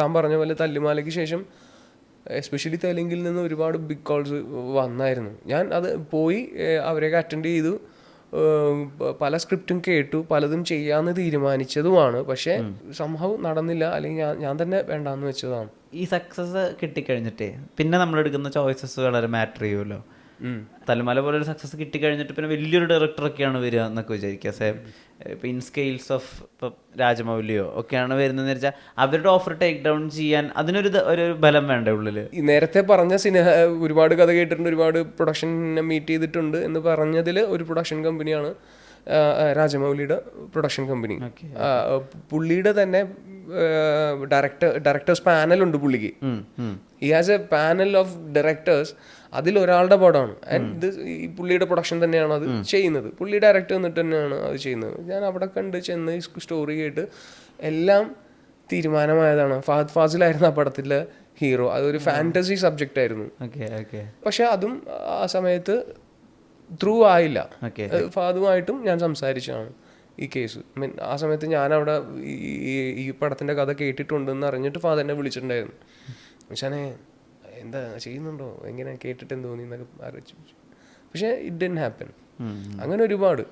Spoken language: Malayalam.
താൻ പറഞ്ഞ പോലെ തല്ലുമാലയ്ക്ക് ശേഷം എസ്പെഷ്യലി തെലുങ്കിൽ നിന്ന് ഒരുപാട് ബിഗ് കോൾസ് വന്നായിരുന്നു. ഞാൻ അത് പോയി അവരെയൊക്കെ അറ്റൻഡ് ചെയ്തു, പല സ്ക്രിപ്റ്റും കേട്ടു, പലതും ചെയ്യാമെന്ന് തീരുമാനിച്ചതുമാണ്. പക്ഷേ സംഭവം നടന്നില്ല, അല്ലെങ്കിൽ ഞാൻ തന്നെ വേണ്ടാന്ന് വെച്ചതാണ്. ഈ സക്സസ് കിട്ടിക്കഴിഞ്ഞിട്ടേ പിന്നെ നമ്മളെടുക്കുന്ന ചോയ്സസ് വളരെ മാറ്റർ ചെയ്യുമല്ലോ. തലമല പോലെ ഒരു സക്സസ് കിട്ടിക്കഴിഞ്ഞിട്ട് പിന്നെ വലിയൊരു ഡയറക്ടറൊക്കെയാണ് വരിക എന്നൊക്കെ വിചാരിക്കുക. ഇപ്പം ഇൻ സ്കെയിൽസ് ഓഫ് ഇപ്പം രാജമൗലിയോ ഒക്കെയാണ് വരുന്നതെന്ന് വെച്ചാൽ അവരുടെ ഓഫർ ടേക്ക് ഡൗൺ ചെയ്യാൻ അതിനൊരു ഒരു ബലം വേണ്ട ഉള്ളിൽ. ഈ നേരത്തെ പറഞ്ഞ ഒരുപാട് കഥ കേട്ടിട്ടുണ്ട്, ഒരുപാട് പ്രൊഡക്ഷനെ മീറ്റ് ചെയ്തിട്ടുണ്ട് എന്ന് പറഞ്ഞതിൽ ഒരു പ്രൊഡക്ഷൻ കമ്പനിയാണ് രാജമൗലിയുടെ പ്രൊഡക്ഷൻ കമ്പനി. പുള്ളിയുടെ തന്നെ ഡയറക്ടേഴ്സ് പാനലുണ്ട് പുള്ളിക്ക്. He has a panel of directors. അതിലൊരാളുടെ പടമാണ്. ഇത് ഈ പുള്ളിയുടെ പ്രൊഡക്ഷൻ തന്നെയാണ് അത് ചെയ്യുന്നത്. പുള്ളി ഡയറക്ടർ എന്നിട്ട് തന്നെയാണ് അത് ചെയ്യുന്നത്. ഞാൻ അവിടെ കണ്ട് ചെന്ന് സ്റ്റോറി കേട്ട് എല്ലാം തീരുമാനമായതാണ്. ഫഹദ് ഫാസിലായിരുന്നു ആ പടത്തിലെ ഹീറോ. അതൊരു ഫാന്റസി സബ്ജക്റ്റ് ആയിരുന്നു. പക്ഷെ അതും ആ സമയത്ത് ത്രൂ ആയില്ല. ഫഹദുമായിട്ടും ഞാൻ സംസാരിച്ചതാണ് ഈ കേസ്. ആ സമയത്ത് ഞാനവിടെ ഈ പടത്തിന്റെ കഥ കേട്ടിട്ടുണ്ടെന്ന് അറിഞ്ഞിട്ട് ഫഹദ് എന്നെ വിളിച്ചിട്ടുണ്ടായിരുന്നു. പക്ഷേ എന്താ ചെയ്യുന്നുണ്ടോ, എങ്ങനെ കേട്ടിട്ട് എന്ത് തോന്നി എന്നൊക്കെ ആലോചിച്ചു. പക്ഷേ ഇറ്റ് ഡിഡ്ന്റ് ഹാപ്പൻ. അങ്ങനെ ഒരുപാട്